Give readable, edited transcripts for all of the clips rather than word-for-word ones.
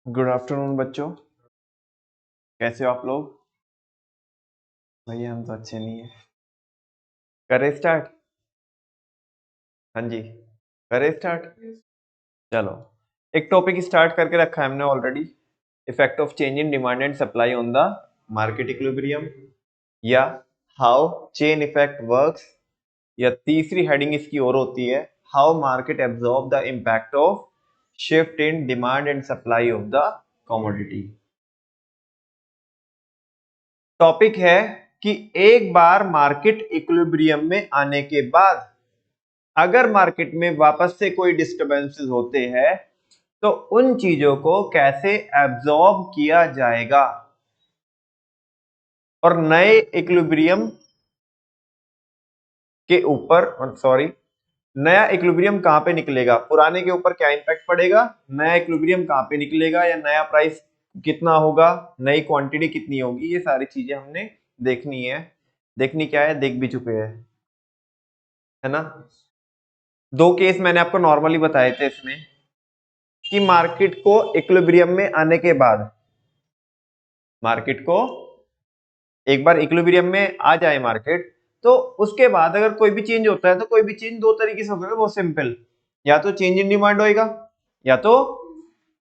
Good afternoon बच्चों। कैसे हो आप लोग? भैया हम तो अच्छे नहीं है। करें स्टार्ट? हाँ जी, करें स्टार्ट। चलो, एक टॉपिक स्टार्ट करके रखा है हमने already. Effect of change in demand and supply on the market equilibrium, या हाउ चेन इफेक्ट वर्क्स, या तीसरी हेडिंग इसकी और होती है how market absorb the impact of shift in demand and supply of the commodity. Topic है कि एक बार मार्केट इक्विलिब्रियम में आने के बाद अगर मार्केट में वापस से कोई डिस्टर्बेंसेस होते हैं तो उन चीजों को कैसे एब्जॉर्ब किया जाएगा और नए इक्विलिब्रियम के ऊपर, सॉरी, नया इक्विलिब्रियम कहां पे निकलेगा, पुराने के ऊपर क्या इंपैक्ट पड़ेगा, नया इक्विलिब्रियम कहां पे निकलेगा, या नया प्राइस कितना होगा, नई क्वांटिटी कितनी होगी, ये सारी चीजें हमने देखनी है। देखनी क्या है, देख भी चुके हैं, है ना। दो केस मैंने आपको नॉर्मली बताए थे इसमें कि मार्केट को इक्विलिब्रियम में आने के बाद, मार्केट को एक बार इक्विलिब्रियम में आ जाए मार्केट, तो उसके बाद अगर कोई भी चेंज होता है तो कोई भी चेंज दो तरीके से होगा, बहुत सिंपल। या तो चेंज इन डिमांड होएगा, या तो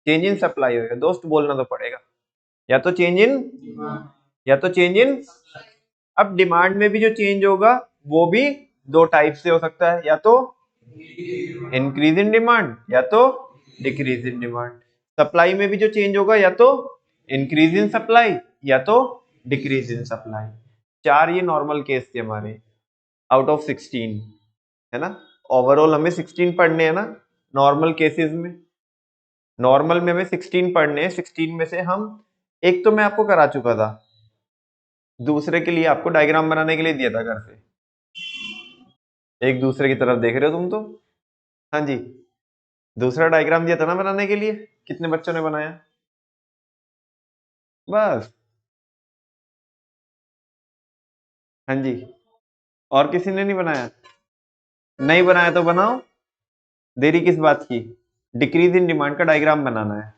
चेंज इन सप्लाई होएगा। दोस्त बोलना तो पड़ेगा, या तो चेंज इन, या तो चेंज इन। अब डिमांड में भी जो चेंज होगा वो भी दो टाइप से हो सकता है, या तो इंक्रीज इन डिमांड या तो डिक्रीज इन डिमांड। सप्लाई में भी जो चेंज होगा या तो इंक्रीज इन सप्लाई या तो डिक्रीज इन सप्लाई। चार ये नॉर्मल केस थे हमारे आउट ऑफ 16, है ना। ओवरऑल हमें 16 पढ़ने हैं ना नॉर्मल केसेस में। नॉर्मल में हमें 16 पढ़ने हैं। 16 में से हम एक तो मैं आपको करा चुका था, दूसरे के लिए आपको डायग्राम बनाने के लिए दिया था घर से। एक दूसरे की तरफ देख रहे हो तुम तो। हाँ जी, दूसरा डायग्राम दिया था ना बनाने के लिए। कितने बच्चों ने बनाया? बस। हाँ जी, और किसी ने नहीं बनाया? नहीं बनाया तो बनाओ, देरी किस बात की। डिक्रीज इन डिमांड का डायग्राम बनाना है।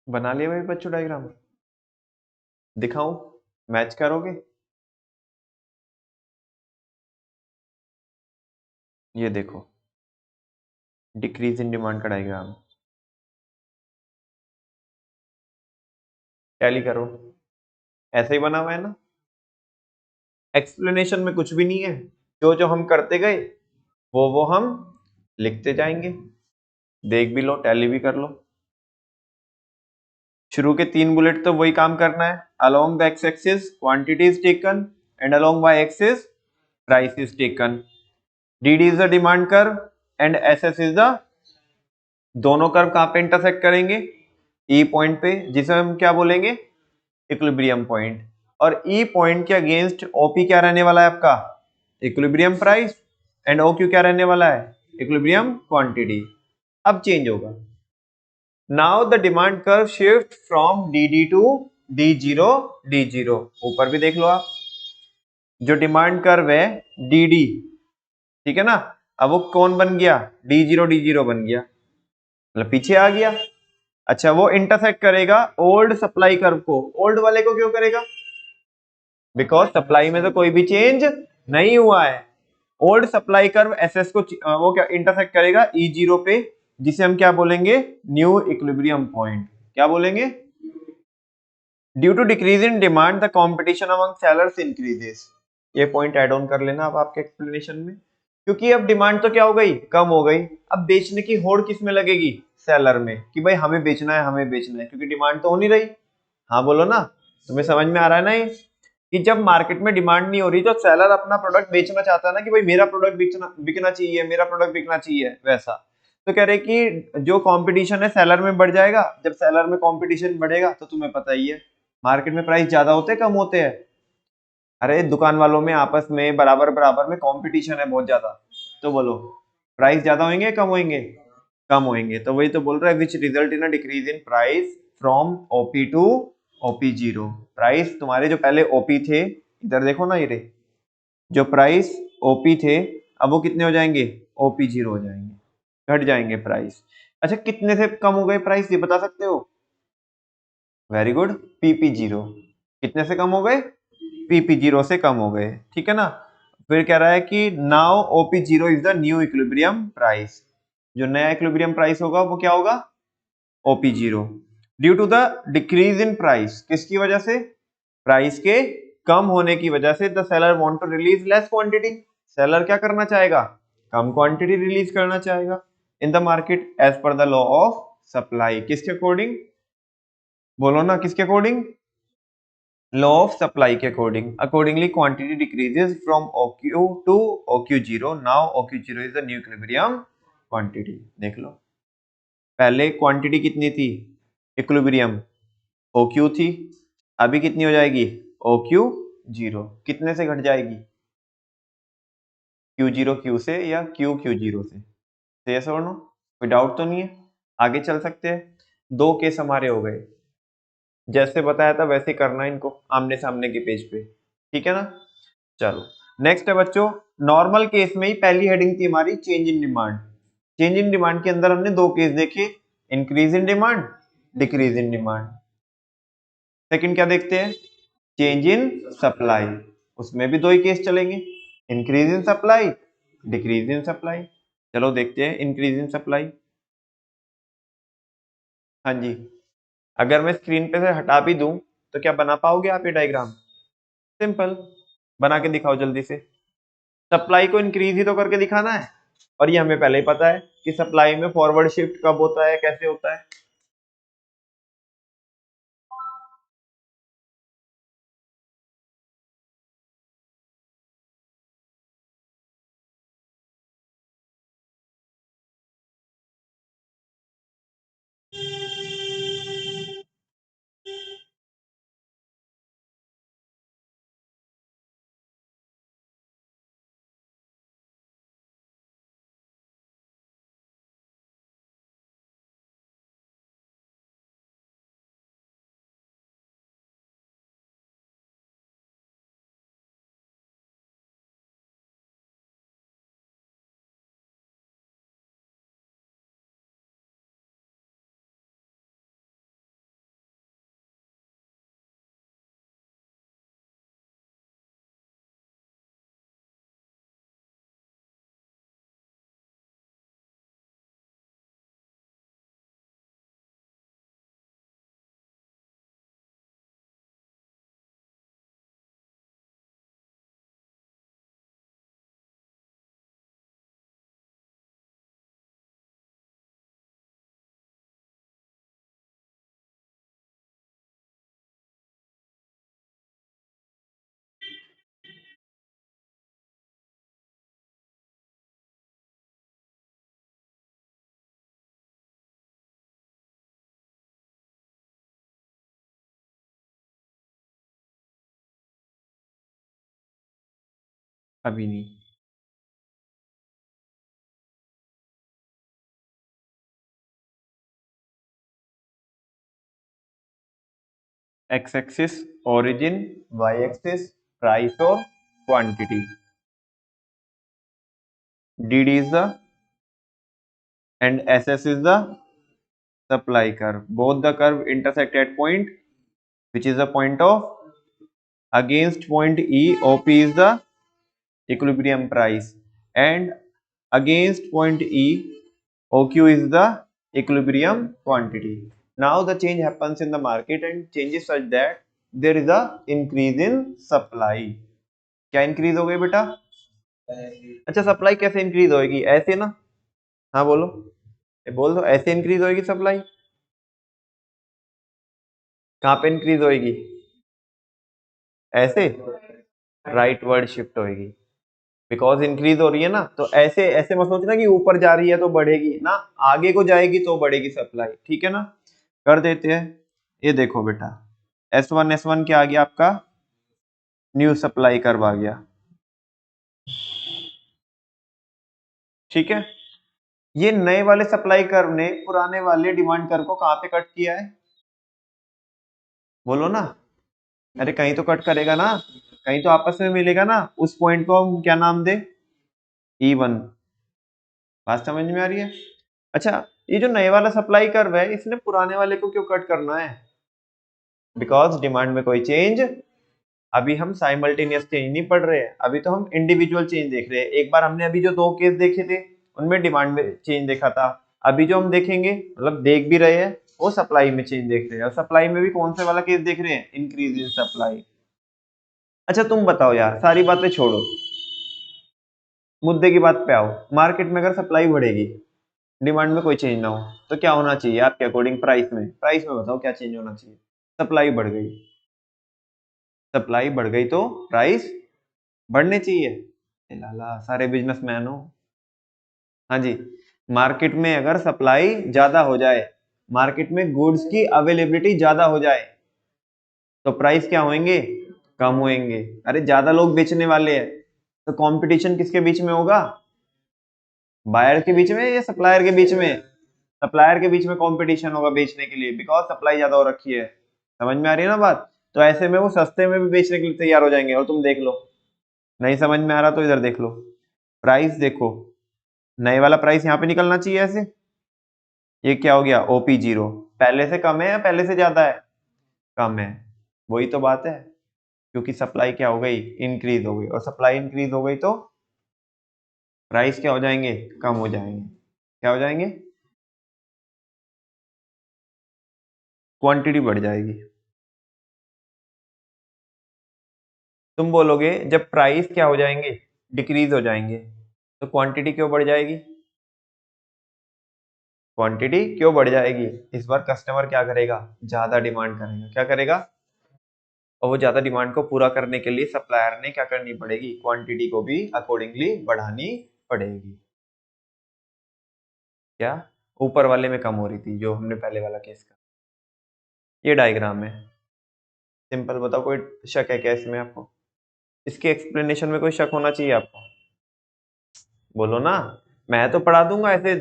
बना लिया भाई बच्चों डायग्राम? दिखाऊं? मैच करोगे? ये देखो, डिक्रीज इन डिमांड का डायग्राम। टैली करो, ऐसे ही बना हुआ है ना। एक्सप्लेनेशन में कुछ भी नहीं है, जो जो हम करते गए वो हम लिखते जाएंगे। देख भी लो, टैली भी कर लो। शुरू के 3 बुलेट तो वही काम करना है। Along the x axis quantity is taken and along y axis price is taken. D is the demand curve and S S is the, दोनों कर्व कहां पे इंटरसेक्ट करेंगे? ई पॉइंट पे, जिसे हम क्या बोलेंगे? Equilibrium point. और ई पॉइंट के अगेंस्ट ओपी क्या रहने वाला है आपका? Equilibrium price. And O Q क्या रहने वाला है? Equilibrium quantity. अब चेंज होगा। Now the demand curve shift from D D to D zero D zero. ऊपर भी देख लो आप, जो डिमांड कर्व है डी डी, ठीक है ना, अब वो कौन बन गया? डी जीरो बन गया, मतलब पीछे आ गया। अच्छा, वो इंटरसेक्ट करेगा ओल्ड सप्लाई कर्व को। ओल्ड वाले को क्यों करेगा? बिकॉज सप्लाई में तो कोई भी चेंज नहीं हुआ है। ओल्ड सप्लाई कर्व एसएस को वो क्या इंटरसेक्ट करेगा? ई जीरो पे, जिसे हम क्या बोलेंगे? New equilibrium point. क्या बोलेंगे? Due to decrease in demand the competition among sellers increases. ये पॉइंट ऐड ऑन कर लेना आप आपके एक्सप्लेनेशन में, क्योंकि अब डिमांड तो क्या हो गई? कम हो गई। अब बेचने की होड़ किस में लगेगी? सेलर में, कि भाई हमें बेचना है, हमें बेचना है, क्योंकि डिमांड तो हो नहीं रही। हाँ बोलो ना, तुम्हें समझ में आ रहा है ना ये, कि जब मार्केट में डिमांड नहीं हो रही तो सेलर अपना प्रोडक्ट बेचना चाहता है ना, कि भाई मेरा प्रोडक्ट बिकना चाहिए, मेरा प्रोडक्ट बिकना चाहिए, वैसा। तो कह रहे कि जो कंपटीशन है सेलर में बढ़ जाएगा। जब सेलर में कंपटीशन बढ़ेगा तो तुम्हें पता ही है, मार्केट में प्राइस ज्यादा होते हैं कम होते हैं? अरे दुकान वालों में आपस में बराबर बराबर में कंपटीशन है बहुत ज्यादा, तो बोलो प्राइस ज्यादा होंगे कम होंगे? कम होंगे। तो वही तो बोल रहा है, which result in a decrease in price from OP to OP zero. Price तुम्हारे जो पहले ओपी थे, इधर देखो ना, ये जो प्राइस ओपी थे, अब वो कितने हो जाएंगे? ओपी जीरो हो जाएंगे, घट जाएंगे प्राइस। अच्छा, कितने से कम हो गए प्राइस, ये बता सकते हो? Very good, PP zero. कितने से कम हो गए? पीपी जीरो से कम हो गए, ठीक है ना। फिर कह रहा है कि now OP zero is the new equilibrium price. जो नया इक्विलिब्रियम प्राइस होगा वो क्या होगा? OP zero. Due to the decrease in price, किसकी वजह से? प्राइस के कम होने की वजह से। The seller want to release less quantity. Seller क्या करना चाहेगा? कम क्वांटिटी रिलीज करना चाहेगा in the market as per the law of supply. किसके अकॉर्डिंग? बोलो ना, किसके अकॉर्डिंग? लॉ ऑफ सप्लाई के according. Accordingly quantity decreases from OQ to OQ0। Now OQ0 is the new equilibrium quantity. देख लो, पहले क्वांटिटी कितनी थी? इक्विलिब्रियम OQ थी, अभी कितनी हो जाएगी? OQ0। कितने से घट जाएगी? Q0 Q से या Q Q0 से? यस और नो? कोई डाउट तो नहीं है? आगे चल सकते हैं। दो केस हमारे हो गए, जैसे बताया था वैसे करना है इनको आमने सामने के पेज पे, ठीक है ना। चलो, नेक्स्ट है बच्चों, नॉर्मल केस में ही पहली हेडिंग थी हमारी change in demand. Change in demand के अंदर हमने दो केस देखे, increase in demand, decrease in demand. Second क्या देखते हैं? Change in supply. उसमें भी दो ही केस चलेंगे, increase in supply, decrease in supply. चलो देखते हैं इंक्रीज इन सप्लाई। हाँ जी, अगर मैं स्क्रीन पे से हटा भी दूं तो क्या बना पाओगे आप ये डायग्राम? सिंपल, बना के दिखाओ जल्दी से। सप्लाई को इंक्रीज ही तो करके दिखाना है, और ये हमें पहले ही पता है कि सप्लाई में फॉरवर्ड शिफ्ट कब होता है, कैसे होता है। अभी नहीं। X axis origin, Y axis price और quantity, D D is the and SS is the supply curve. Both the curve intersect at point which is the point of against point E. OP is the equilibrium price and against point E. OQ is the equilibrium quantity. Now the change happens in the market and changes such that there is a increase in supply. क्या increase हो गई बेटा? अच्छा supply कैसे increase होगी? ऐसे ना? हाँ बोलो, बोल दो ऐसे इंक्रीज होगी सप्लाई। कहाँ पे इंक्रीज होएगी? ऐसे राइट वर्ड शिफ्ट होएगी बिकॉज इंक्रीज हो रही है ना, तो ऐसे ऐसे मत सोचना कि ऊपर जा रही है तो बढ़ेगी ना, आगे को जाएगी तो बढ़ेगी सप्लाई, ठीक है ना। कर देते हैं, ये देखो बेटा S1 क्या आ गया आपका? न्यू सप्लाई कर्व आ गया, ठीक है। ये नए वाले सप्लाई कर्व ने पुराने वाले डिमांड कर्व को कहां पे कट किया है? बोलो ना। अरे कहीं तो कट करेगा ना, कहीं तो आपस में मिलेगा ना, उस पॉइंट को हम क्या नाम दे? E1। बात समझ में आ रही है? अच्छा, ये जो नए वाला सप्लाई कर्व है इसने पुराने वाले को क्यों कट करना है? बिकॉज डिमांड में कोई चेंज, अभी हम साइमल्टेनियस चेंज नहीं पढ़ रहे हैं, अभी तो हम इंडिविजुअल चेंज देख रहे हैं। एक बार हमने अभी जो दो केस देखे थे उनमें डिमांड में चेंज देखा था, अभी जो हम देखेंगे मतलब देख भी रहे हैं वो सप्लाई में चेंज देख रहे हैं, और सप्लाई में भी कौन से वाला केस देख रहे हैं? Increase in supply. अच्छा तुम बताओ यार, सारी बातें छोड़ो, मुद्दे की बात पे आओ। मार्केट में अगर सप्लाई बढ़ेगी, डिमांड में कोई चेंज ना हो, तो क्या होना चाहिए आपके अकॉर्डिंग? प्राइस में बताओ क्या चेंज होना चाहिए? सप्लाई बढ़ गई, सप्लाई बढ़ गई तो प्राइस बढ़ने चाहिए। ए लाला सारे बिजनेसमैन हो। हाँ जी, मार्केट में अगर सप्लाई ज्यादा हो जाए, मार्केट में गुड्स की अवेलेबिलिटी ज्यादा हो जाए, तो प्राइस क्या होंगे? कम होंगे। अरे ज्यादा लोग बेचने वाले हैं, तो कंपटीशन किसके बीच में होगा? बायर के बीच में या सप्लायर के बीच में? सप्लायर के बीच में कंपटीशन होगा बेचने के लिए, बिकॉज सप्लाई ज्यादा हो रखी है। समझ में आ रही है ना बात? तो ऐसे में वो सस्ते में भी बेचने के लिए तैयार हो जाएंगे। और तुम देख लो, नहीं समझ में आ रहा तो इधर देख लो, प्राइस देखो, नए वाला प्राइस यहाँ पे निकलना चाहिए ऐसे। ये क्या हो गया? OP0 पहले से कम है या पहले से ज्यादा है? कम है। वही तो बात है, क्योंकि सप्लाई क्या हो गई? इंक्रीज हो गई, और सप्लाई इंक्रीज हो गई तो प्राइस क्या हो जाएंगे? कम हो जाएंगे। क्या हो जाएंगे? क्वांटिटी बढ़ जाएगी। तुम बोलोगे जब प्राइस क्या हो जाएंगे? डिक्रीज हो जाएंगे, तो क्वांटिटी क्यों बढ़ जाएगी? क्वांटिटी क्यों बढ़ जाएगी? इस बार कस्टमर क्या करेगा? ज्यादा डिमांड करेगा। क्या करेगा? और वो ज्यादा डिमांड को पूरा करने के लिए सप्लायर ने क्या करनी पड़ेगी? क्वांटिटी को भी अकॉर्डिंगली बढ़ानी पड़ेगी। क्या? ऊपर वाले में कम हो रही थी जो हमने पहले वाला केस का। ये डायग्राम है, सिंपल बताओ, कोई शक है क्या इसमें आपको? इसके एक्सप्लेनेशन में कोई शक होना चाहिए आपको? बोलो ना। मैं तो पढ़ा दूंगा ऐसे,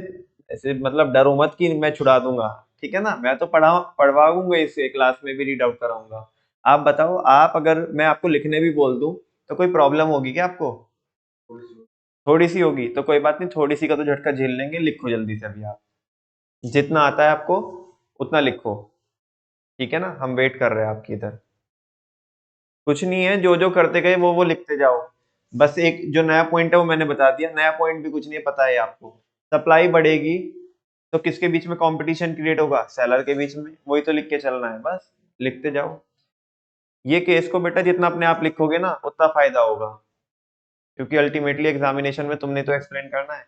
ऐसे मतलब डरो मत कि मैं छुड़ा दूंगा, ठीक है ना। मैं तो पढ़वाऊंगा इसे, क्लास में भी रीड आउट कराऊंगा। आप बताओ, आप अगर मैं आपको लिखने भी बोल दूं तो कोई प्रॉब्लम होगी क्या आपको? थोड़ी सी होगी तो कोई बात नहीं, थोड़ी सी का तो झटका झेल लेंगे। लिखो जल्दी से अभी आप, जितना आता है आपको उतना लिखो, ठीक है ना। हम वेट कर रहे हैं आपकी इधर। कुछ नहीं है, जो जो करते गए वो लिखते जाओ। बस एक जो नया पॉइंट है वो मैंने बता दिया, नया पॉइंट भी कुछ नहीं है, पता है आपको। सप्लाई बढ़ेगी तो किसके बीच में कंपटीशन क्रिएट होगा? सेलर के बीच में। वही तो लिख के चलना है, बस लिखते जाओ। ये केस को बेटा जितना अपने आप लिखोगे ना उतना फायदा होगा, क्योंकि अल्टीमेटली एग्जामिनेशन में तुमने तो एक्सप्लेन करना है।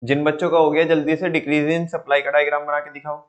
जिन बच्चों का हो गया जल्दी से डिक्रीज इन सप्लाई का डायग्राम बना के दिखाओ।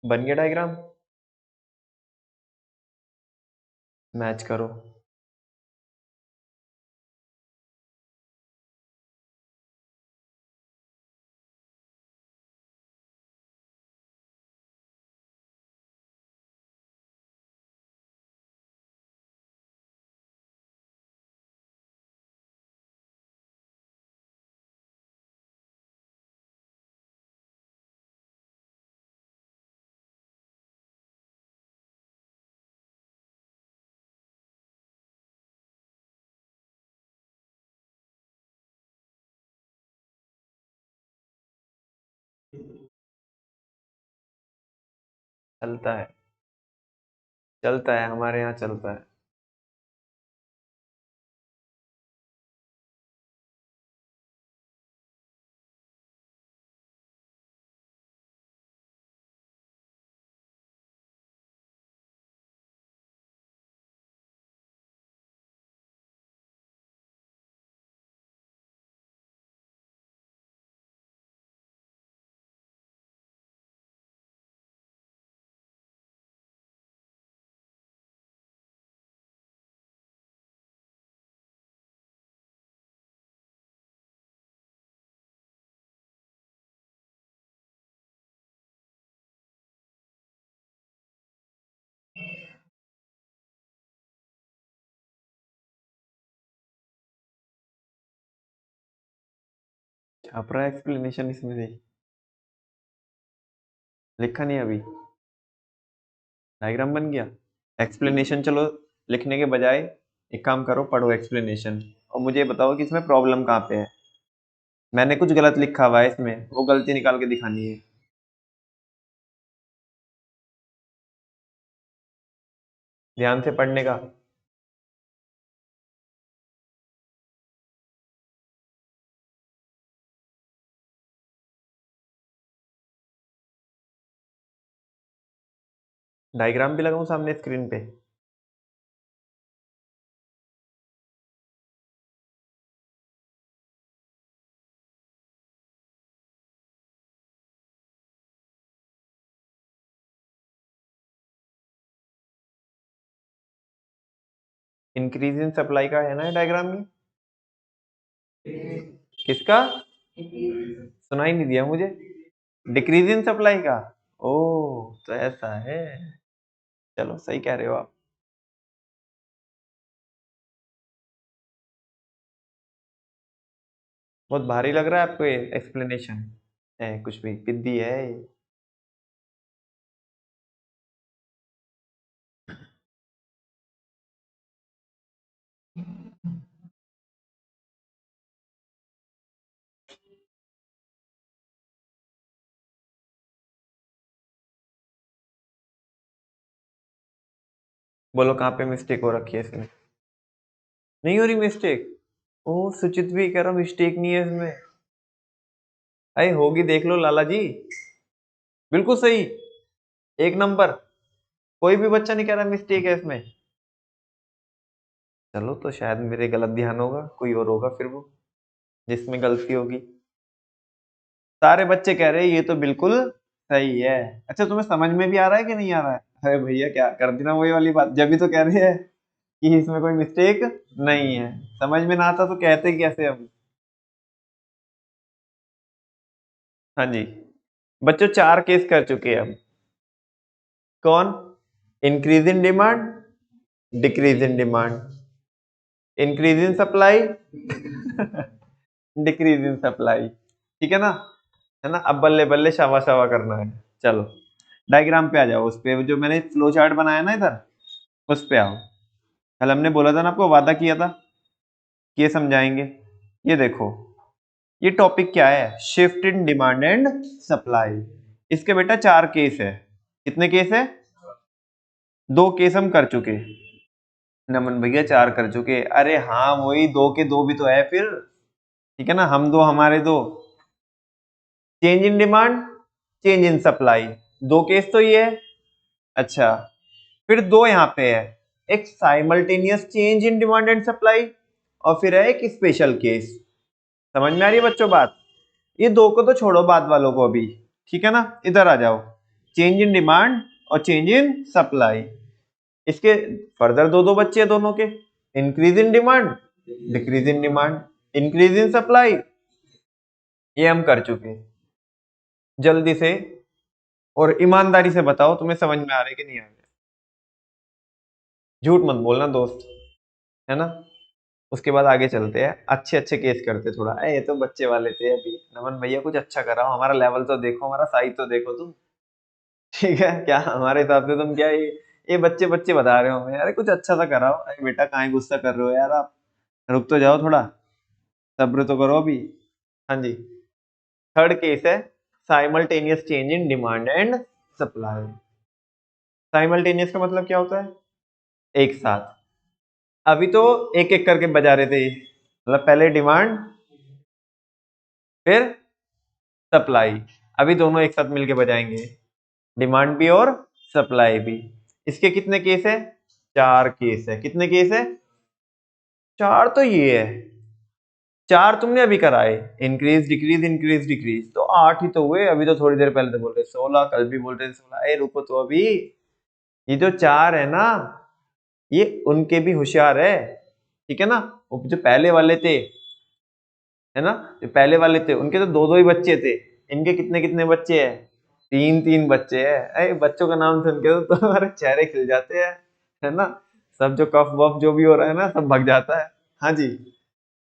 बन गया डायग्राम, मैच करो। चलता है, चलता है, हमारे यहाँ चलता है। छाप रहा है एक्सप्लेनेशन इसमें से, लिखा नहीं अभी, डायग्राम बन गया। एक्सप्लेनेशन चलो लिखने के बजाय एक काम करो, पढ़ो एक्सप्लेनेशन और मुझे बताओ कि इसमें प्रॉब्लम कहाँ पे है। मैंने कुछ गलत लिखा हुआ है इसमें, वो गलती निकाल के दिखानी है। ध्यान से पढ़ने का। डायग्राम भी लगाऊं सामने स्क्रीन पे? इंक्रीज इन सप्लाई का है ना डायग्राम में? किसका? सुनाई नहीं दिया मुझे। डिक्रीज इन सप्लाई का। ओ, तो ऐसा है। चलो सही कह रहे हो आप। बहुत भारी लग रहा है आपको ये एक्सप्लेनेशन है, कुछ भी पिद्दी है ये। बोलो कहाँ पे मिस्टेक हो रखी है इसमें? नहीं हो रही मिस्टेक? ओ, सुचित भी कह रहा मिस्टेक नहीं है इसमें। अरे होगी, देख लो लाला जी। बिल्कुल सही, एक नंबर। कोई भी बच्चा नहीं कह रहा मिस्टेक है इसमें। चलो, तो शायद मेरे गलत ध्यान होगा, कोई और होगा फिर वो जिसमें गलती होगी। सारे बच्चे कह रहे हैं ये तो बिल्कुल सही है। अच्छा, तुम्हें समझ में भी आ रहा है कि नहीं आ रहा है? अरे भैया क्या कर दी ना वही वाली बात, जब भी तो कह रहे हैं कि इसमें कोई मिस्टेक नहीं है। समझ में ना आता तो कहते कैसे हम? हाँ जी। बच्चों, 4 केस कर चुके हैं अब। कौन? Increase in demand, decrease in demand, increase in supply, decrease in supply. ठीक है ना? है ना? अब बल्ले बल्ले शावा शावा करना है। चलो डायग्राम पे आ जाओ, उस पे जो मैंने फ्लो चार्ट बनाया ना इधर, उस पे आओ। कल हमने बोला था ना, आपको वादा किया था कि ये समझाएंगे। ये देखो, ये टॉपिक क्या है? Shift in demand and supply. इसके बेटा 4 केस है। कितने केस है? 2 केस हम कर चुके। नमन भैया 4 कर चुके। अरे हाँ, वही 2 के 2 भी तो है फिर। ठीक है ना, हम 2 हमारे 2। Change in demand, change in supply, 2 case तो ये है। अच्छा, फिर 2 यहाँ पे है, एक simultaneous change in demand and supply, और फिर है एक स्पेशल केस। समझ में आ रही है बच्चों बात? ये 2 को तो छोड़ो, बाद वालों को अभी। ठीक है ना, इधर आ जाओ। चेंज इन डिमांड और चेंज इन सप्लाई, इसके फर्दर 2 2 बच्चे हैं दोनों के। Increase in demand, decrease in demand, increase in supply, ये हम कर चुके। जल्दी से और ईमानदारी से बताओ, तुम्हें समझ में आ रहा है कि नहीं आ रहा है? झूठ मत बोलना दोस्त, है ना? उसके बाद आगे चलते हैं, अच्छे अच्छे केस करते थोड़ा। ये तो बच्चे वाले थे अभी। नमन भैया कुछ अच्छा कराओ, हमारा लेवल तो देखो, हमारा साइज तो देखो तुम। ठीक है क्या? हमारे हिसाब से तुम क्या ये बच्चे बच्चे बता रहे हो हमें? अरे कुछ अच्छा सा कराओ। अरे बेटा कहाँ गुस्सा कर रहे हो यार आप? रुक तो जाओ थोड़ा, सब्र तो करो अभी। हाँ जी। थर्ड केस है simultaneous change in demand and supply. Simultaneous का मतलब क्या होता है? एक साथ। अभी तो एक एक करके बजा रहे थे, मतलब पहले डिमांड फिर सप्लाई। अभी दोनों एक साथ मिलके बजाएंगे, डिमांड भी और सप्लाई भी। इसके कितने केस है? 4 केस है। कितने केस है? 4 तो ये है। 4 तुमने अभी कराए, इंक्रीज डिक्रीज इंक्रीज डिक्रीज, तो 8 ही तो हुए। अभी तो थोड़ी देर पहले तो बोल रहे 16, कल भी बोल रहे 16। रुको तो अभी, ये जो 4 है ना, ये उनके भी होशियार है। ठीक है ना? वो जो पहले वाले थे, है ना, जो पहले वाले थे उनके तो 2 2 ही बच्चे थे। इनके कितने कितने बच्चे हैं? 3 3 बच्चे हैं। बच्चों का नाम सुन के तो तुम्हारे चेहरे खिल जाते हैं, है ना? सब जो कफ वफ जो भी हो रहा है ना, सब भग जाता है। हाँ जी,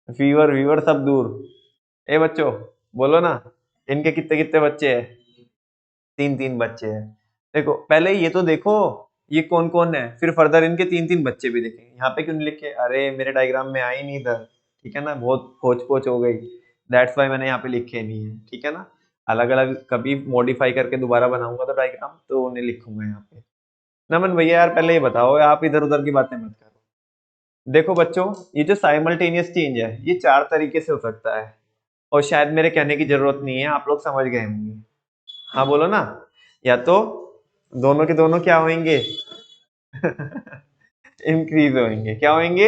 फीवर वीवर सब दूर। बच्चों, बोलो ना, इनके कितने कितने बच्चे हैं? 3 3 बच्चे हैं। देखो पहले ये तो देखो, ये कौन कौन है, फिर फर्दर इनके 3 3 बच्चे भी देखेंगे। यहाँ पे क्यों नहीं लिखे? अरे मेरे डायग्राम में आई नहीं इधर। ठीक है ना, बहुत खोच पोच हो गई, दैट्स वाई मैंने यहाँ पे लिखे नहीं है। ठीक है ना, अलग अलग कभी मॉडिफाई करके दोबारा बनाऊंगा तो डायग्राम, तो उन्हें लिखूंगा यहाँ पे। नमन भैया यार पहले ये बताओ, आप इधर उधर की बातें मत करो। देखो बच्चों, ये जो साइमल्टेनियस चेंज है, ये 4 तरीके से हो सकता है, और शायद मेरे कहने की जरूरत नहीं है, आप लोग समझ गए होंगे। हाँ बोलो ना। या तो दोनों के दोनों क्या होंगे? इंक्रीज होंगे। क्या होंगे?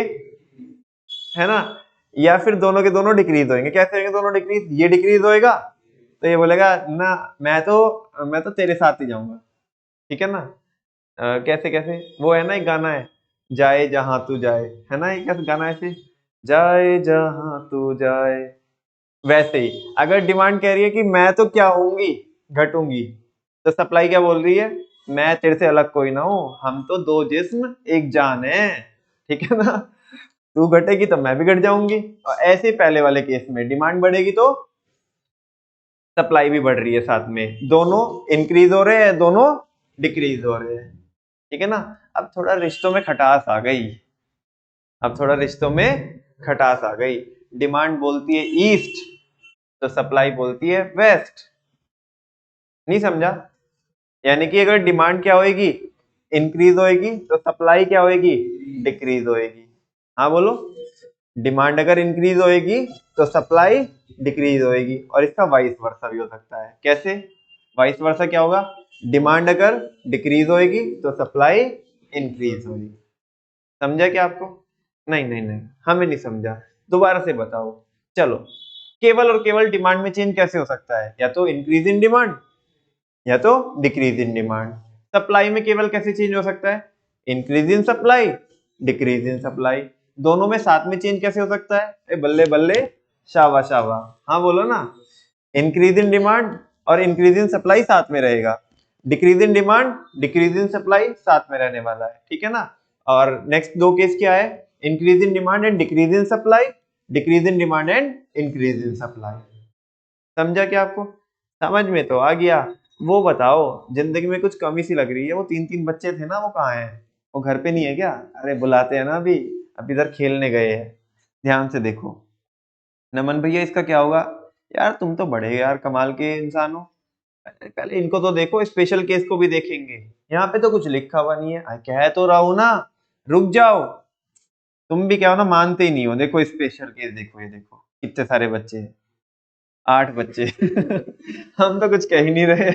है ना? या फिर दोनों के दोनों डिक्रीज होंगे। कैसे होंगे दोनों डिक्रीज? ये डिक्रीज होएगा तो ये बोलेगा ना, मैं तो तेरे साथ ही जाऊंगा। ठीक है ना? कैसे कैसे, वो है ना एक गाना है, जाए जहां तू जाए, है ना? एक कैसे गाना है ऐसे, जाए जहां तू जाए, वैसे ही अगर डिमांड कह रही है कि मैं तो क्या होंगी, घटूंगी, तो सप्लाई क्या बोल रही है, मैं तेरे से अलग कोई ना हूं, हम तो दो जिस्म एक जान है, ठीक है ना। तू घटेगी तो मैं भी घट जाऊंगी। और ऐसे ही पहले वाले केस में डिमांड बढ़ेगी तो सप्लाई भी बढ़ रही है साथ में, दोनों इंक्रीज हो रहे हैं, दोनों डिक्रीज हो रहे हैं, ठीक है ना। अब थोड़ा रिश्तों में खटास आ गई, अब थोड़ा रिश्तों में खटास आ गई। डिमांड बोलती है ईस्ट, तो सप्लाई बोलती है वेस्ट। नहीं समझा? यानी कि अगर डिमांड क्या होएगी, इंक्रीज होएगी, तो सप्लाई क्या होएगी, डिक्रीज होएगी। हाँ बोलो। डिमांड अगर इंक्रीज होएगी तो सप्लाई डिक्रीज होएगी, और इसका वाइस वर्सा भी हो सकता है। कैसे वाइस वर्सा क्या होगा, डिमांड अगर डिक्रीज होएगी तो सप्लाई इंक्रीज होगी। समझा क्या आपको? नहीं नहीं नहीं, हमें नहीं समझा, दोबारा से बताओ। चलो, केवल और केवल डिमांड में चेंज कैसे हो सकता है, या तो इंक्रीज इन डिमांड या तो डिक्रीज इन डिमांड। सप्लाई में केवल कैसे चेंज हो सकता है, increase in supply, decrease in supply. दोनों में साथ में चेंज कैसे हो सकता है, ए बल्ले बल्ले, शावा शावा। हाँ बोलो ना, इंक्रीज इन डिमांड और इंक्रीज इन सप्लाई साथ में रहेगा, decrease in demand decrease in supply साथ में रहने वाला है, ठीक है ना। और नेक्स्ट दो केस क्या है, increase in demand and decrease in supply, decrease in demand and increase in supply. समझा क्या आपको? समझ में तो आ गया। वो बताओ, जिंदगी में कुछ कमी सी लग रही है, वो तीन तीन बच्चे थे ना, वो कहाँ हैं? वो घर पे नहीं है क्या? अरे बुलाते हैं ना अभी, अभी इधर खेलने गए हैं। ध्यान से देखो। नमन भैया इसका क्या होगा? यार तुम तो बड़े यार कमाल के इंसान हो। पहले इनको तो देखो, स्पेशल केस को भी देखेंगे। यहाँ पे तो कुछ लिखा हुआ नहीं है, कह तो रहा हूं ना, रुक जाओ। तुम भी क्या हो ना, मानते ही नहीं हो। देखो स्पेशल केस, देखो ये देखो कितने सारे बच्चे हैं, 8 बच्चे। हम तो कुछ कह ही नहीं रहे।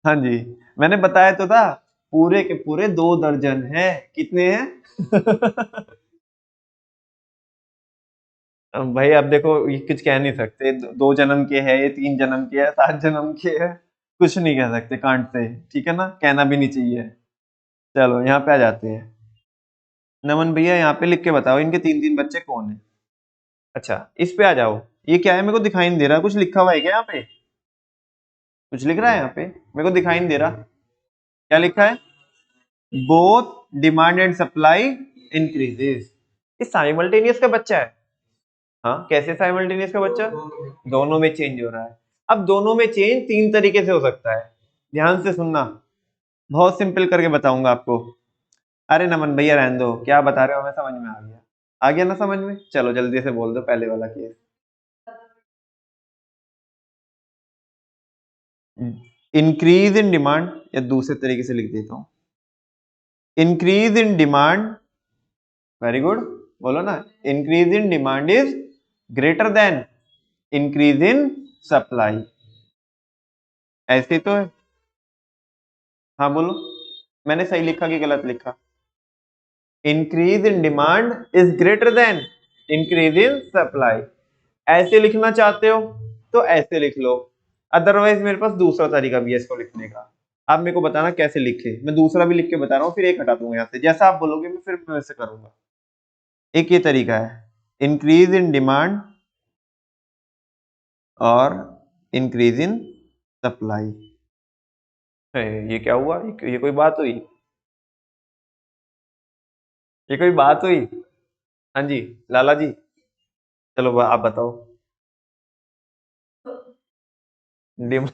हाँ जी, मैंने बताया तो था, पूरे के पूरे 2 दर्जन है। कितने हैं? अब भाई अब देखो, ये कुछ कह नहीं सकते, 2 जन्म के है, ये 3 जन्म के है, 7 जन्म के है, कुछ नहीं कह सकते कांट से, ठीक है ना, कहना भी नहीं चाहिए। चलो यहाँ पे आ जाते हैं। नमन भैया यहाँ पे लिख के बताओ, इनके 3 3 बच्चे कौन है? अच्छा, इस पे आ जाओ। ये क्या है, मेरे को दिखाई नहीं दे रहा, कुछ लिखा हुआ है क्या यहाँ पे? कुछ लिख रहा है यहाँ पे, मेरे को दिखाई नहीं दे रहा। क्या लिखा है? Both demand and supply increases. ये साइमल्टेनियस का बच्चा है। हाँ, कैसे साइमल्टेनियस का बच्चा? दोनों में चेंज हो रहा है। अब दोनों में चेंज 3 तरीके से हो सकता है, ध्यान से सुनना। बहुत सिंपल करके बताऊंगा आपको। अरे नमन भैया रहने दो, क्या बता रहे हो, हमें समझ में आ गया। आ गया ना समझ में? चलो जल्दी से बोल दो पहले वाला केस। इंक्रीज इन डिमांड, या दूसरे तरीके से लिख देता हूं, increase in demand, very good, बोलो ना, increase in demand is greater than increase in supply. ऐसे तो है। हाँ बोलो, मैंने सही लिखा कि गलत लिखा? Increase in demand is greater than increase in supply. ऐसे लिखना चाहते हो तो ऐसे लिख लो, अदरवाइज मेरे पास दूसरा तरीका भी है इसको लिखने का। आप मेरे को बताना कैसे लिखे, मैं दूसरा भी लिख के बता रहा हूँ, फिर एक हटा दूंगा यहाँ से, जैसा आप बोलोगे मैं फिर मैं वैसे करूंगा। एक ये तरीका है, इंक्रीज इन डिमांड और इंक्रीज इन सप्लाई। ये क्या हुआ, ये कोई बात हुई? ये कोई बात हुई? हाँ जी, लाला जी, चलो आप बताओ। डिमांड।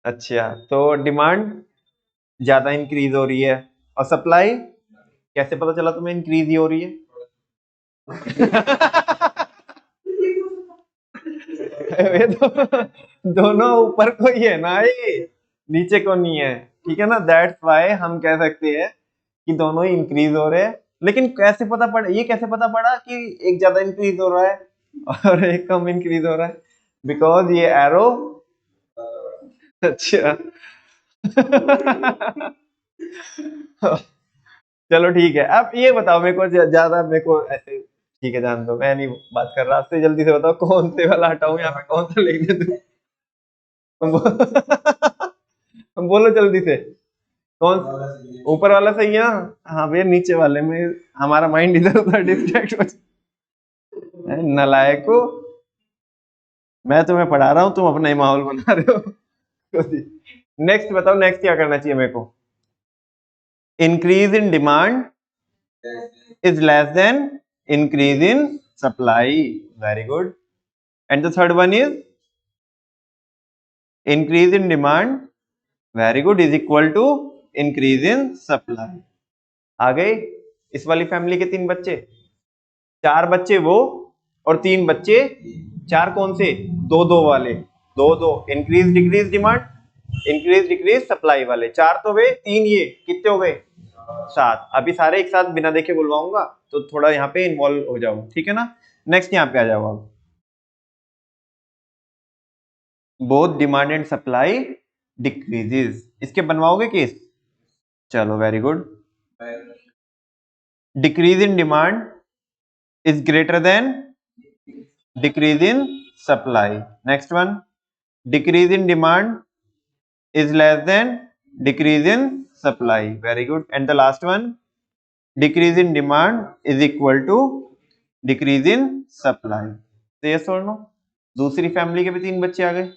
अच्छा, तो डिमांड ज्यादा इंक्रीज हो रही है, और सप्लाई कैसे पता चला तुम्हें इंक्रीज ही हो रही है? वे तो दोनों ऊपर को ही है ना, ये नीचे को नहीं है, ठीक है ना। दैट्स वाई हम कह सकते हैं कि दोनों ही इंक्रीज हो रहे हैं। लेकिन कैसे पता पड़ा, ये कैसे पता पड़ा कि एक ज्यादा इंक्रीज हो रहा है और एक कम इंक्रीज हो रहा है? बिकॉज ये एरो, अच्छा। चलो ठीक है, अब ये बताओ मेरे को, ज्यादा मेरे को ऐसे, ठीक है जान दो, मैं नहीं बात कर रहा आपसे, जल्दी से बताओ कौन से वाला हटाऊं यहाँ पे, कौन सा लिख दे दूं? बोलो जल्दी से। कौन ऊपर वाला सही है ना? हाँ भैया नीचे वाले में हमारा माइंड इधर उधर डिस्ट्रैक्ट हो नलायको। मैं तुम्हें पढ़ा रहा हूँ, तुम अपना ही माहौल बना रहे हो। नेक्स्ट बताओ, नेक्स्ट क्या करना चाहिए मेरे को? Increase in demand is less than increase in supply. Very good. And the third one is increase in demand. Very good. Is equal to increase in supply. आ गए इस वाली फैमिली के 3 बच्चे, 4 बच्चे वो और 3 बच्चे, 4 कौन से? 2-2 वाले, 2-2 increase decrease demand, increase decrease supply वाले। 4 तो गए, 3 ये, कितने हो गए? 7। अभी सारे एक साथ बिना देखे बुलवाऊंगा तो थोड़ा यहाँ पे इन्वॉल्व हो जाओ, ठीक है ना? नेक्स्ट यहाँ पे आ जाओ अब। Both demand and supply decreases, इसके बनवाओगे केस? चलो very good. Decrease in demand is greater than decrease in supply. Next one, decrease in demand is less than decrease in supply. Very good. And the last one, decrease in demand is equal to decrease in supply. तो yes or no? दूसरी family के भी 3 बच्चे आ गए,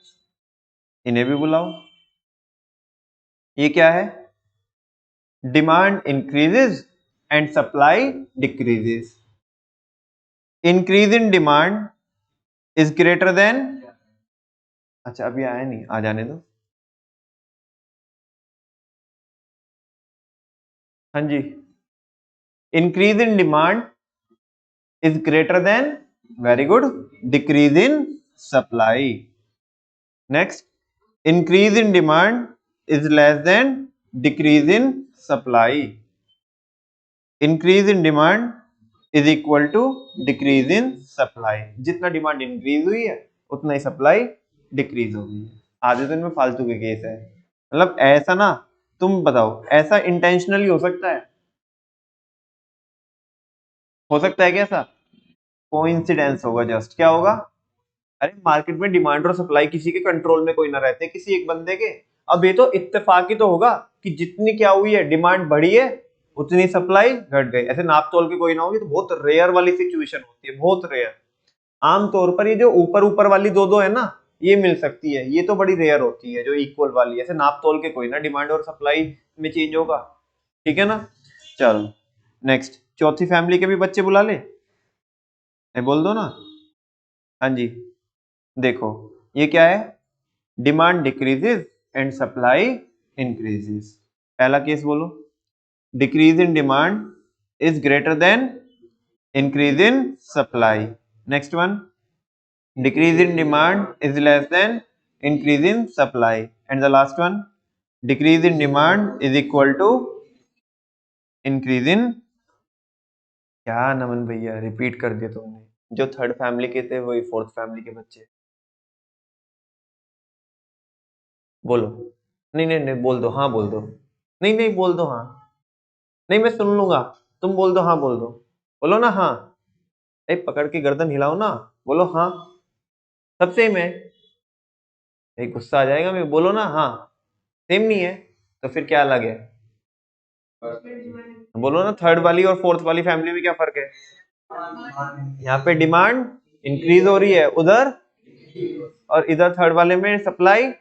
इन्हें भी बुलाओ। ये क्या है? Demand increases and supply decreases. Increase in demand is greater than, अच्छा अभी आया नहीं, आ जाने दो। हाँ जी, increase in demand is greater than, very good, decrease in supply. Next, increase in demand is less than decrease in supply. Increase in demand is equal to decrease in supply. जितना डिमांड इंक्रीज हुई है उतना ही supply decrease हो गई है। आधे दिन में फालतू के केस है, मतलब ऐसा ना, तुम बताओ ऐसा इंटेंशनली हो सकता है? हो सकता है क्या ऐसा? कोइंसिडेंस होगा जस्ट। क्या होगा? अरे मार्केट में डिमांड और सप्लाई किसी के कंट्रोल में कोई ना रहते, किसी एक बंदे के। अब ये तो इत्तेफाकी तो होगा कि जितनी क्या हुई है, डिमांड बढ़ी है, उतनी सप्लाई घट गई। ऐसे नाप तोल के कोई ना होगी तो बहुत रेयर वाली सिचुएशन होती है, बहुत रेयर। आमतौर पर ये जो ऊपर ऊपर वाली 2-2 है ना, ये मिल सकती है, ये तो बड़ी रेयर होती है जो इक्वल वाली। ऐसे नाप तोल के कोई ना डिमांड और सप्लाई में चेंज होगा, ठीक है ना? चलो नेक्स्ट, चौथी फैमिली के भी बच्चे बुला ले, बोल दो ना। हाँ जी, देखो ये क्या है? Demand decreases and supply increases. पहला केस बोलो, decrease in demand is greater than increase in supply. Next one, decrease in demand is less than increase in supply. And the last one, decrease in demand is equal to increase in, क्या नमन भैया repeat कर दिया तुमने, जो third family के थे वही fourth family के बच्चे। बोलो, नहीं नहीं नहीं बोल दो, हाँ बोल दो, नहीं नहीं बोल दो हाँ, नहीं मैं सुन लूंगा, तुम बोल दो हाँ, बोल दो, बोलो ना हाँ। ए पकड़ के गर्दन हिलाओ ना, बोलो हाँ, सब सेम है। एक गुस्सा आ जाएगा, मैं बोलो ना हाँ, सेम नहीं है तो फिर क्या अलग है? बोलो ना, थर्ड वाली और फोर्थ वाली फैमिली में क्या फर्क है? यहाँ पे डिमांड इंक्रीज हो रही है उधर, और इधर थर्ड वाले में सप्लाई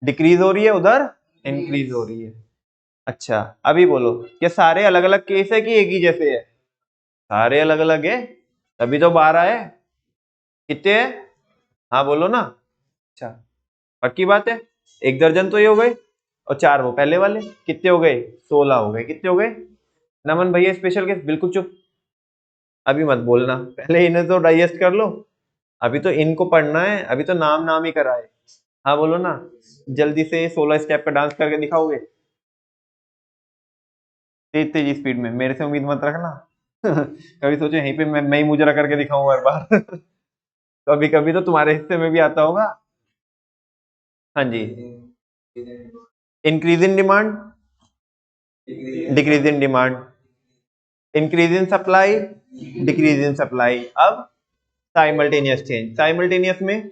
डिक्रीज हो रही है, उधर इंक्रीज हो रही है। अच्छा अभी बोलो, क्या सारे अलग अलग केस है कि एक ही जैसे है? सारे अलग अलग है, तभी तो 12 है। कितने है? हाँ बोलो ना। अच्छा पक्की बात है, 1 दर्जन तो ये हो गए, और 4 वो पहले वाले, कितने हो गए? 16 हो गए। कितने हो गए? नमन भैया स्पेशल केस, बिल्कुल चुप, अभी मत बोलना, पहले इन्हें तो डाइजेस्ट कर लो, अभी तो इनको पढ़ना है, अभी तो नाम नाम ही कराए। हाँ बोलो ना, जल्दी से 16 स्टेप का डांस करके दिखाओगे? तेज तेज स्पीड में, मेरे से उम्मीद मत रखना। कभी सोचो यहीं पे मैं ही मुजरा करके दिखाऊं हर बार। कभी कभी तो तुम्हारे हिस्से में भी आता होगा। हाँ जी, increase in demand, decrease in demand, increase in supply, decrease in supply. अब साइमल्टेनियस चेंज, साइमल्टेनियस में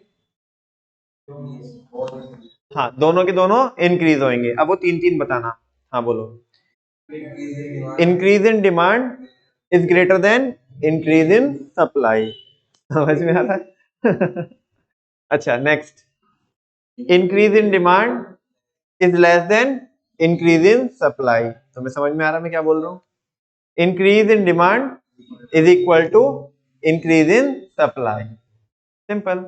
हाँ दोनों के दोनों इंक्रीज होंगे। अब वो 3-3 बताना, हाँ बोलो। Increase in demand is greater than increase in supply. समझ में आ रहा है? अच्छा next, increase in demand is less than increase in supply. तुम्हें समझ में आ रहा है मैं क्या बोल रहा हूँ? Increase in demand is equal to increase in supply. Simple.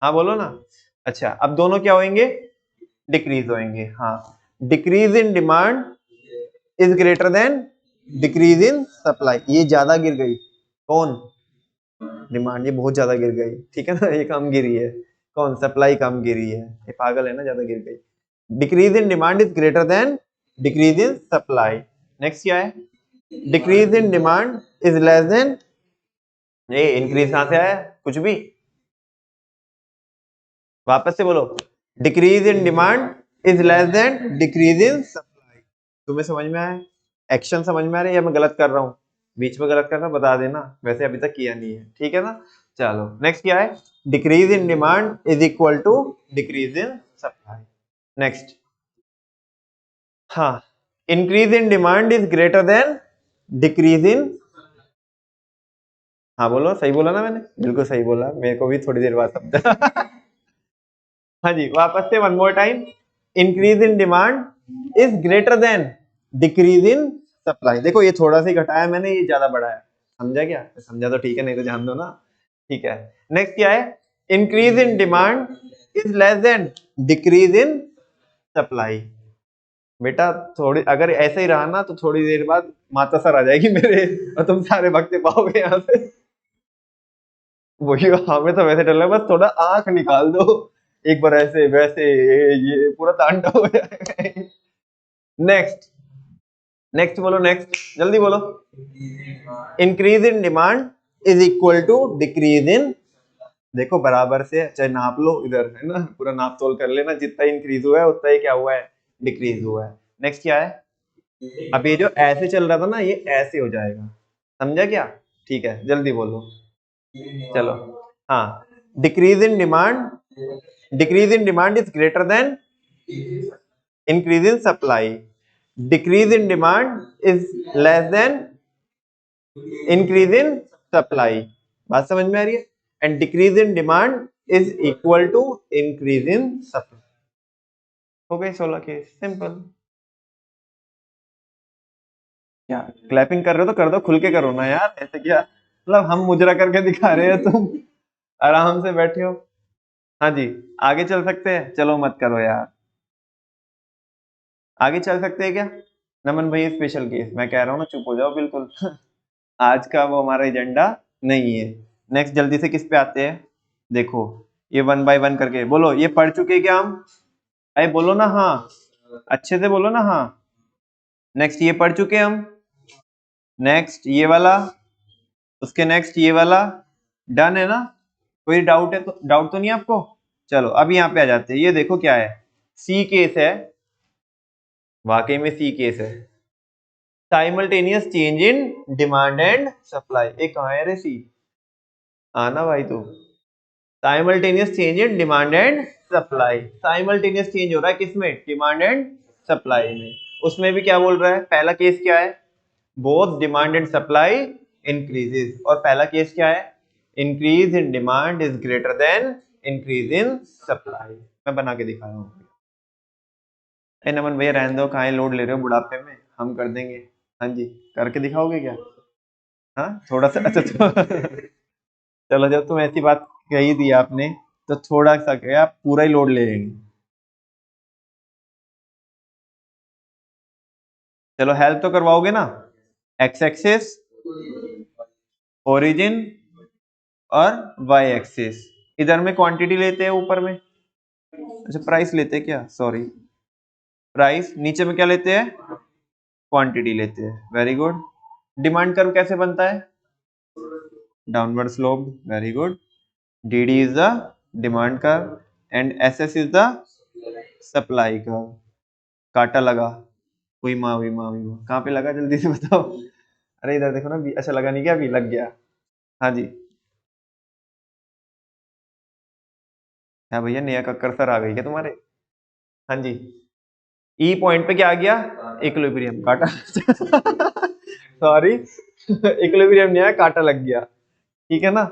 हाँ बोलो ना। अच्छा अब दोनों क्या होंगे? डिक्रीज होंगे। हाँ, decrease in demand is greater than decrease in supply. ये ज्यादा गिर गई, कौन? डिमांड। ये बहुत ज्यादा गिर गई, ठीक है ना, ये कम गिरी है। कौन? सप्लाई कम गिरी है। ये पागल है ना, ज्यादा गिर गई। Decrease in demand is greater than decrease in supply. Next क्या है? Decrease in demand is less then, ये इंक्रीज कहां से आया? कुछ भी, वापस से बोलो। Decrease in demand is less then decrease in supply. तुम्हें समझ में आया? एक्शन समझ में आ रहा है या मैं गलत कर रहा हूँ? बीच में गलत करना बता देना, वैसे अभी तक किया नहीं है, ठीक है ना। चलो नेक्स्ट क्या है? Decrease in demand is equal to decrease in supply. Next, हाँ, increase in demand is greater than decrease in, हाँ बोलो, सही बोला ना मैंने? बिल्कुल सही बोला, मेरे को भी थोड़ी देर बाद समझा। हाँ जी, वापस से one more time. Increase in demand is greater than decrease in supply. देखो ये थोड़ा सा ही घटाया मैंने, ये ज्यादा बढ़ाया। समझा क्या? समझा तो ठीक है, नहीं तो जान दो ना। ठीक है, नेक्स्ट क्या है? Increase in demand is less then decrease in supply. बेटा थोड़ी अगर ऐसे ही रहा ना तो थोड़ी देर बाद माता सर आ जाएगी मेरे और तुम सारे भगते पाओगे यहाँ से। वही, हमें तो वैसे डर लगा, बस थोड़ा आंख निकाल दो एक बार, ऐसे वैसे ये पूरा तांडव हो जाएगा। नेक्स्ट, नेक्स्ट बोलो, नेक्स्ट जल्दी बोलो। Increase in demand is equal to decrease in, देखो बराबर से, चाहे नाप लो इधर, है ना, पूरा नाप तोल कर लेना, जितना इंक्रीज हुआ है उतना ही क्या हुआ है? डिक्रीज हुआ है। नेक्स्ट क्या है? अब ये जो ऐसे चल रहा था ना, ये ऐसे हो जाएगा। समझा क्या? ठीक है, जल्दी बोलो। चलो, हाँ, decrease in demand, decrease in demand is greater than increase in supply. Decrease in demand is less than increase in supply. बात समझ में आ रही है? And decrease in demand is equal to increase in supply. हो गई 16 case, simple. क्या clapping कर रहे हो तो कर दो, खुल के करो ना यार, ऐसे क्या मतलब हम मुजरा करके दिखा रहे हैं, तुम आराम से बैठे हो। हाँ जी, आगे चल सकते हैं? चलो मत करो यार, आगे चल सकते हैं क्या? नमन भाई स्पेशल केस, मैं कह रहा हूँ ना, चुप हो जाओ बिल्कुल। आज का वो हमारा एजेंडा नहीं है। नेक्स्ट जल्दी से किस पे आते हैं? देखो, ये वन बाय वन करके बोलो, ये पढ़ चुके क्या हम? अरे बोलो ना हाँ, अच्छे से बोलो ना हाँ। नेक्स्ट ये पढ़ चुके हम, नेक्स्ट ये वाला, उसके नेक्स्ट ये वाला, डन है ना? कोई डाउट है तो, डाउट तो नहीं आपको? चलो अब यहाँ पे आ जाते हैं, ये देखो क्या है, सी केस है, वाकई में सी केस है। Simultaneous change in demand and supply, एक कहाँ है रे सी? आना भाई तू। Simultaneous change in demand and supply, simultaneous change हो रहा है किसमें? डिमांड एंड सप्लाई में। उसमें भी क्या बोल रहा है? पहला केस क्या है? Both demand and supply increases. और पहला केस क्या है? Increase in demand is greater than increase in supply. मैं बना के दिखा रहा हूँ। ए नमन भैया रहने दो, कहाँ लोड ले रहे हो बुढ़ापे में, हम कर देंगे। हाँ जी, करके दिखाओगे क्या? हाँ थोड़ा सा, अच्छा चलो जब तुम ऐसी बात कही दी आपने, तो थोड़ा सा क्या, पूरा ही लोड ले लेंगे। चलो हेल्प तो करवाओगे ना? एक्स एक्सिस, ओरिजिन और वाई एक्सिस, इधर में क्वांटिटी लेते हैं, ऊपर में अच्छा प्राइस लेते हैं क्या, सॉरी प्राइस, नीचे में क्या लेते हैं? क्वांटिटी लेते हैं। Very good. डिमांड कर्व कैसे बनता है? Downward slope, very good. D is the demand curve and S is the supply curve. काटा लगा, हुई माँ हुई माँ हुई माँ, कहाँ पे लगा जल्दी से बताओ। अरे इधर देखो ना, अच्छा लगा नहीं क्या? अभी लग गया। हाँ जी, हाँ भैया, नया कक्कर सर आ गई क्या तुम्हारे? हाँ जी, ई पॉइंट पे क्या आ गया? इक्विलिब्रियम काटा सॉरी इक्विलिब्रियम नहीं है, काटा लग गया, ठीक है ना।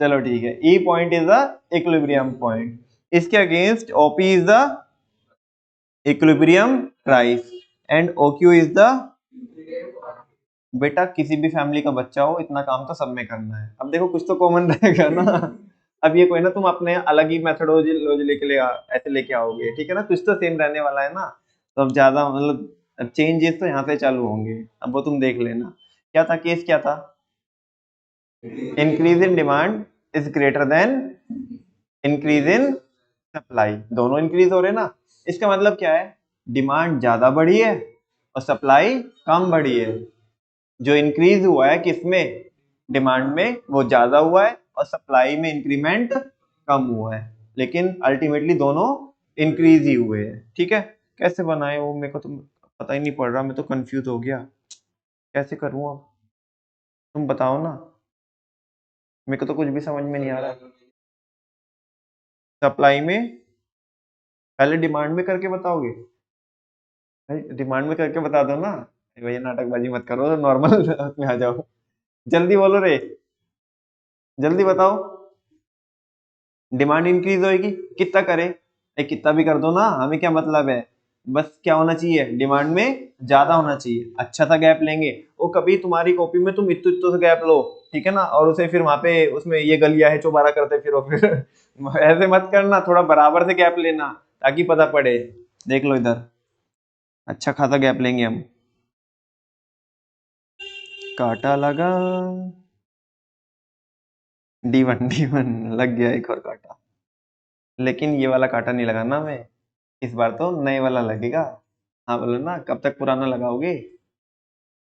चलो ठीक है, E point is the equilibrium point, इसके against OP is the equilibrium price and OQ is the, बेटा किसी भी फैमिली का बच्चा हो इतना काम तो सब में करना है। अब देखो कुछ तो कॉमन रहेगा ना, अब ये कोई ना तुम अपने अलग ही मेथडोलॉजी लेके ऐसे लेके आओगे, ठीक है ना, कुछ तो सेम रहने वाला है ना। तो अब ज्यादा मतलब चेंजेस तो यहाँ से चालू होंगे, अब वो तुम देख लेना। क्या था केस, क्या था, increase in demand is greater than increase in supply, दोनों इंक्रीज हो रहे ना। इसका मतलब क्या है, डिमांड ज्यादा बढ़ी है और सप्लाई कम बढ़ी है। जो इंक्रीज हुआ है किसमें, डिमांड में, वो ज्यादा हुआ है और सप्लाई में इंक्रीमेंट कम हुआ है, लेकिन अल्टीमेटली दोनों इंक्रीज ही हुए हैं, ठीक है। कैसे बनाए वो मेरे को तो पता ही नहीं पड़ रहा, मैं तो कंफ्यूज हो गया, कैसे करूं अब, तुम बताओ ना, मेरे को तो कुछ भी समझ में नहीं आ रहा। सप्लाई में पहले डिमांड में करके बताओगे, डिमांड में करके बता दो ना भैया, नाटकबाजी मत करो, नॉर्मल में आ जाओ, जल्दी बोलो रे, जल्दी बताओ। डिमांड इंक्रीज होएगी, कितना करे, कितना भी कर दो ना, हमें क्या मतलब है, बस क्या होना चाहिए, डिमांड में ज्यादा होना चाहिए, अच्छा सा गैप लेंगे। वो कभी तुम्हारी कॉपी में तुम इतने इतने से गैप लो, ठीक है ना, और उसे फिर वहां पे उसमें ये गलिया है चौबारा करते फिर ऐसे मत करना, थोड़ा बराबर से गैप लेना ताकि पता पड़े। देख लो इधर, अच्छा खासा गैप लेंगे हम, काटा लगा, D1 लग गया एक और काटा, लेकिन ये वाला काटा नहीं लगाना हमें, इस बार तो नए वाला लगेगा। हाँ बोलो ना, कब तक पुराना लगाओगे।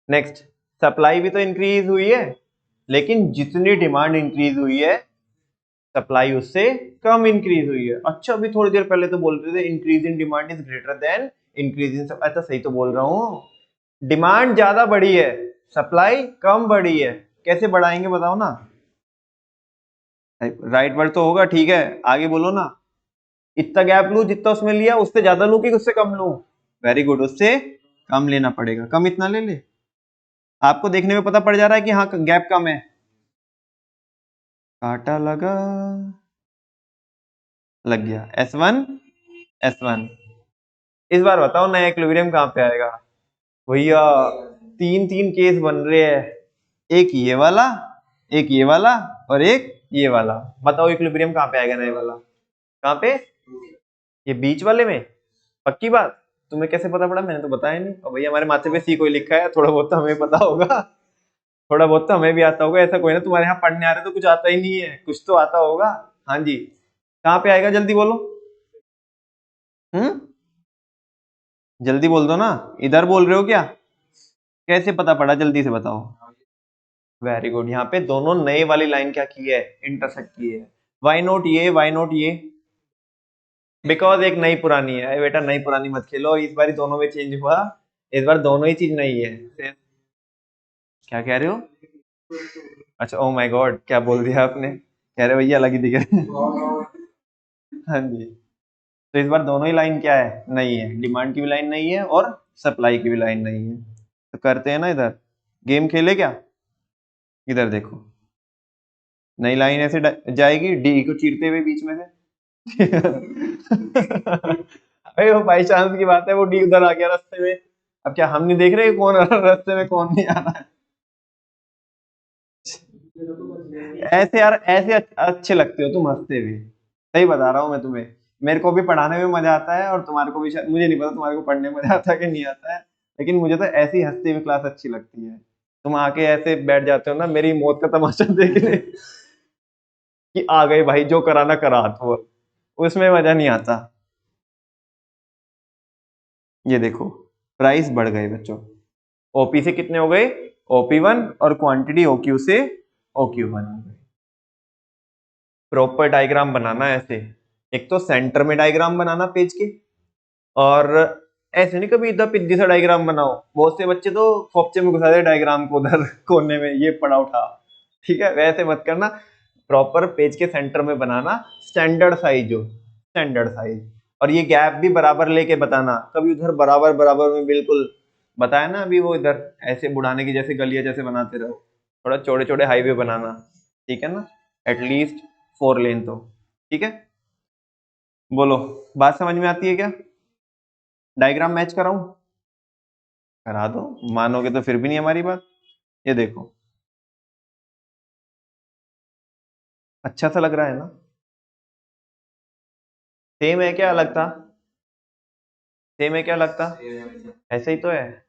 नेक्स्ट, सप्लाई भी तो इंक्रीज हुई है, लेकिन जितनी डिमांड इंक्रीज हुई है सप्लाई उससे कम इंक्रीज हुई है। अच्छा, अभी थोड़ी देर पहले तो बोल रहे थे increase in demand is greater than increase इन, अच्छा सही तो बोल रहा हूँ, डिमांड ज्यादा बढ़ी है, सप्लाई कम बढ़ी है, कैसे बढ़ाएंगे बताओ ना। राइट वर्ड तो होगा, ठीक है, आगे बोलो ना। इतना गैप लू जितना उसमें लिया उससे ज्यादा लू कि उससे कम लू, वेरी गुड, उससे कम लेना पड़ेगा, कम इतना ले ले, आपको देखने में पता पड़ जा रहा है कि हाँ गैप कम है, काटा लगा, लग गया, S1 S1। इस बार बताओ नया इक्विलिब्रियम कहाँ पे आएगा भैया, तीन तीन केस बन रहे हैं, एक ये वाला, एक ये वाला और एक ये वाला, बताओ इक्विलिब्रियम कहाँ पे आएगा नए वाला, कहाँ पे, ये बीच वाले में, पक्की बात। तुम्हें कैसे पता पड़ा, मैंने तो बताया नहीं, और भैया हमारे माथे पे सी कोई लिखा है, थोड़ा बहुत तो हमें पता होगा, थोड़ा बहुत तो हमें भी आता होगा, ऐसा कोई ना तुम्हारे यहाँ पढ़ने आ रहे तो कुछ आता ही नहीं है, कुछ तो आता होगा। हाँ जी, कहाँ पे आएगा जल्दी बोलो, जल्दी बोल दो ना, इधर बोल रहे हो क्या, कैसे पता पड़ा, जल्दी से बताओ। वेरी गुड, यहाँ पे दोनों नए वाली लाइन क्या की है, इंटरसेक्ट की है, वाई नोट ये, वाई नोट ये, बिकॉज एक नई पुरानी है, बेटा नई पुरानी मत खेलो, इस बार दोनों में चेंज हुआ, इस बार दोनों ही चीज नई है। क्या कह रहे हो, अच्छा ओ माय गॉड, क्या बोल दिया आपने, कह रहे भैया अलग ही दिख रहे हाँ जी, तो इस बार दोनों ही लाइन क्या है, नई है, डिमांड की भी लाइन नई है और सप्लाई की भी लाइन नई है। तो करते हैं ना, इधर गेम खेले क्या, इधर देखो, नई लाइन ऐसे जाएगी डी को चीरते हुए बीच में से अरे वो बाई चांस की बात है, वो डी उधर आ गया रास्ते में, अब क्या हम नहीं देख रहे कौन आ रहा है रास्ते में कौन नहीं आ रहा है। ऐसे यार, ऐसे अच्छे लगते हो तुम हंसते हुए, सही बता रहा हूँ मैं तुम्हें, मेरे को भी पढ़ाने में मजा आता है और तुम्हारे को भी, शायद मुझे नहीं पता तुम्हारे को पढ़ने में मजा आता है कि नहीं आता है, लेकिन मुझे तो ऐसी हंसते हुए क्लास अच्छी लगती है। तुम आके ऐसे बैठ जाते हो ना मेरी मौत का तमाशा देखने कि आ गए भाई, जो कराना करा, तो उसमें मजा नहीं आता। ये देखो, प्राइस बढ़ गए बच्चों, ओपी से कितने हो गए, OP1 और क्वांटिटी OQ से OQ1 हो गए। प्रॉपर डायग्राम बनाना है ऐसे, एक तो सेंटर में डायग्राम बनाना पेज के, और ऐसे नहीं कभी इधर पिद्दी सा डायग्राम बनाओ, बहुत से बच्चे तो खोपचे में घुसा दे डायग्राम को उधर कोने में, ये पड़ा उठा, ठीक है, वैसे मत करना, प्रॉपर पेज के सेंटर में बनाना, स्टैंडर्ड साइज हो, स्टैंडर्ड साइज, और ये गैप भी बराबर लेके बताना, कभी उधर बराबर बराबर में बिल्कुल बताया ना अभी, वो इधर ऐसे बुढ़ाने की जैसे गलियां जैसे बनाते रहो, थोड़ा चौड़े चौड़े हाईवे बनाना, ठीक है ना, एटलीस्ट 4 लेन तो, ठीक है। बोलो, बात समझ में आती है क्या? डायग्राम मैच कराऊं? करा दो, मानोगे तो फिर भी नहीं हमारी बात। ये देखो, अच्छा सा लग रहा है ना? सेम है क्या, अलग था? सेम है क्या, लगता? ऐसे ही तो है।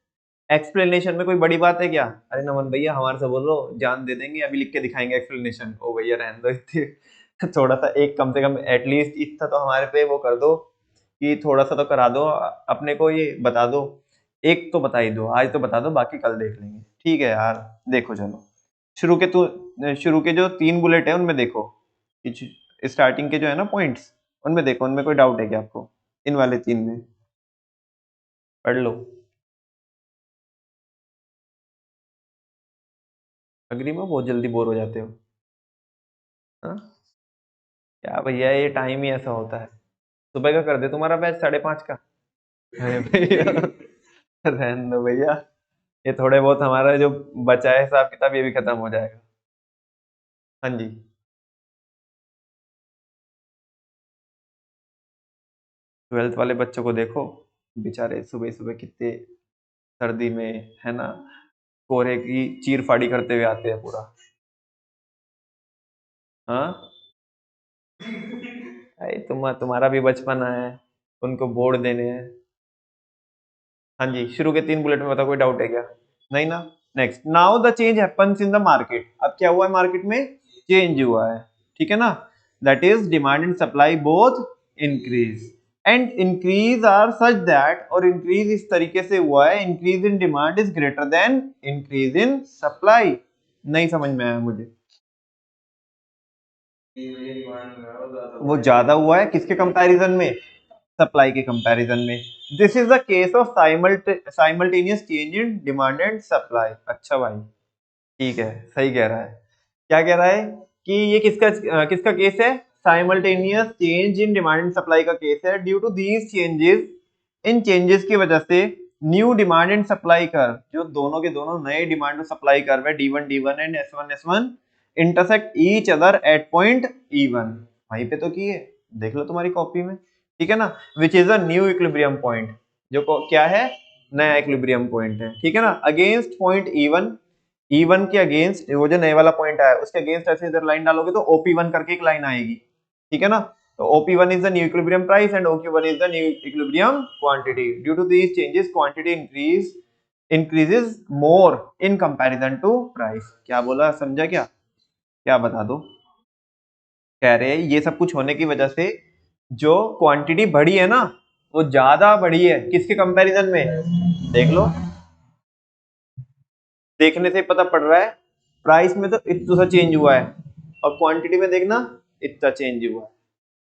एक्सप्लेनेशन में कोई बड़ी बात है क्या? अरे नमन भैया हमारे से बोलो, जान दे देंगे, अभी लिख के दिखाएंगे एक्सप्लेनेशन। ओ भैया रहने दो इतने थोड़ा सा एक कम से कम एटलीस्ट इतना तो हमारे पे वो कर दो कि थोड़ा सा तो करा दो, अपने को ये बता दो, एक तो बता ही दो, आज तो बता दो, बाकी कल देख लेंगे, ठीक है यार। देखो चलो, शुरू के जो 3 बुलेट है उनमें देखो, स्टार्टिंग के जो है ना पॉइंट्स, उनमें देखो, उनमें कोई डाउट है क्या आपको? इन वाले 3 में पढ़ लो। अग्री में बहुत जल्दी बोर हो जाते हो? हाँ, क्या भैया, ये टाइम ही ऐसा होता है। सुबह का कर दे तुम्हारा बैच 5:30 का। अरे भैया रहने दो भैया, ये थोड़े बहुत हमारा जो बचा है हिसाब किताब, ये भी खत्म हो जाएगा। हाँ जी। 12th वाले बच्चों को देखो, बेचारे सुबह सुबह कितने सर्दी में, है ना, कोहरे की चीर फाड़ी करते हुए आते हैं पूरा। हाँ, अरे तुम्हारा भी बचपन है, उनको बोर्ड देने हैं। हाँ जी, शुरू के 3 बुलेट में बताओ, कोई डाउट है क्या? नहीं ना। Next, now the change happens in the market. अब क्या हुआ है मार्केट में? चेंज हुआ है, ठीक है ना। That is demand and supply both increase, and increase are such that, और इंक्रीज इस तरीके से हुआ है, increase in demand is greater than increase in supply. नहीं समझ में आया मुझे। वो ज्यादा हुआ है किसके कंपैरिजन में? सप्लाई के कंपैरिजन में। This is the case of simultaneous change in demand and supply. अच्छा भाई, ठीक है, सही कह रहा है। क्या कह रहा है कि ये किसका केस है? Simultaneous change in demand and supply का केस है। ड्यू टू दीज चेंजेस, इन चेंजेस की वजह से new demand and supply curve, जो दोनों के दोनों नए डिमांड और सप्लाई कर्व है, D1 and S1 intersect each other at point E1। वहीं पे तो की है, देख लो तुम्हारी कॉपी में, ठीक है ना। Which is a new equilibrium point, क्या है? नया इक्विलिब्रियम पॉइंट है, ठीक है ना। अगेंस्ट पॉइंट E1 के अगेंस्ट, वो जो नए वाला पॉइंट आया उसके अगेंस्ट ऐसे इधर लाइन डालोगे तो OP1 करके एक लाइन आएगी, ठीक है ना। तो OP1 is the new equilibrium price and OQ1 is the new equilibrium quantity. Due to these changes, quantity increases more in comparison to price. क्या बोला, समझा क्या? क्या बता दो? कह रहे ये सब कुछ होने की वजह से जो क्वांटिटी बढ़ी है ना, वो ज्यादा बढ़ी है किसके कंपैरिजन में? देख लो, देखने से पता पड़ रहा है। प्राइस में तो इतना सा चेंज हुआ है, और क्वांटिटी में देखना इतना चेंज हुआ है।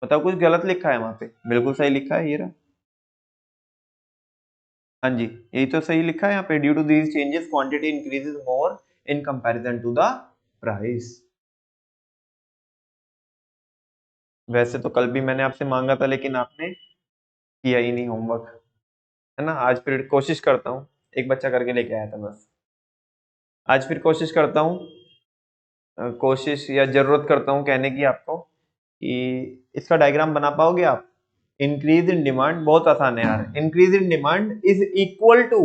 बताओ, कुछ गलत लिखा है वहां पे? बिल्कुल सही लिखा है, ये रहा। हाँ जी, यही तो सही लिखा है यहाँ पे। Due to these changes quantity increases more in comparison to the price. वैसे तो कल भी मैंने आपसे मांगा था, लेकिन आपने किया ही नहीं होमवर्क, है ना। आज फिर कोशिश करता हूँ, एक बच्चा करके लेके आया था बस। आज फिर कोशिश करता हूँ, कोशिश या जरूरत करता हूँ कहने की आपको, कि इसका डायग्राम बना पाओगे आप? इंक्रीज इन डिमांड बहुत आसान है यार। Increase in demand is equal to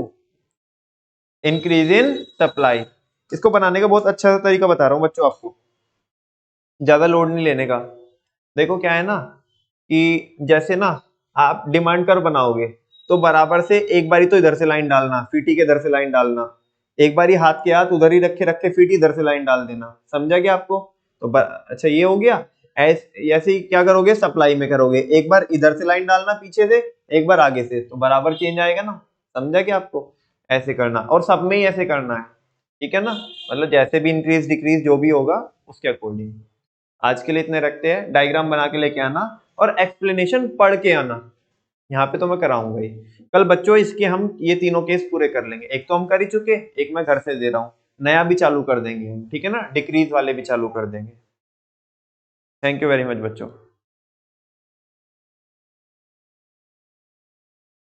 increase in supply. इसको बनाने का बहुत अच्छा तरीका बता रहा हूँ बच्चों आपको, ज्यादा लोड नहीं लेने का। देखो क्या है ना, कि जैसे ना आप डिमांड कर्व बनाओगे, तो बराबर से एक बारी तो इधर से लाइन डालना, फीटी के इधर से लाइन डालना, एक बारी हाथ के हाथ उधर ही रखे रखे फीटी इधर से लाइन डाल देना। समझा क्या आपको? तो अच्छा, ये हो गया। ऐसे ही क्या करोगे, सप्लाई में करोगे, एक बार इधर से लाइन डालना पीछे से, एक बार आगे से, तो बराबर चेंज आएगा ना। समझा क्या आपको? ऐसे करना, और सब में ही ऐसे करना है, ठीक है ना। मतलब जैसे भी इंक्रीज डिक्रीज जो भी होगा उसके अकॉर्डिंग। आज के लिए इतने रखते हैं, डायग्राम बना के लेके आना और एक्सप्लेनेशन पढ़ के आना। यहाँ पे तो मैं कराऊंगा ही। कल बच्चों इसके हम ये तीनों केस पूरे कर लेंगे। एक तो हम कर ही चुके, एक मैं घर से दे रहा हूँ, नया भी चालू कर देंगे हम, ठीक है ना, डिक्रीज वाले भी चालू कर देंगे। थैंक यू वेरी मच बच्चों।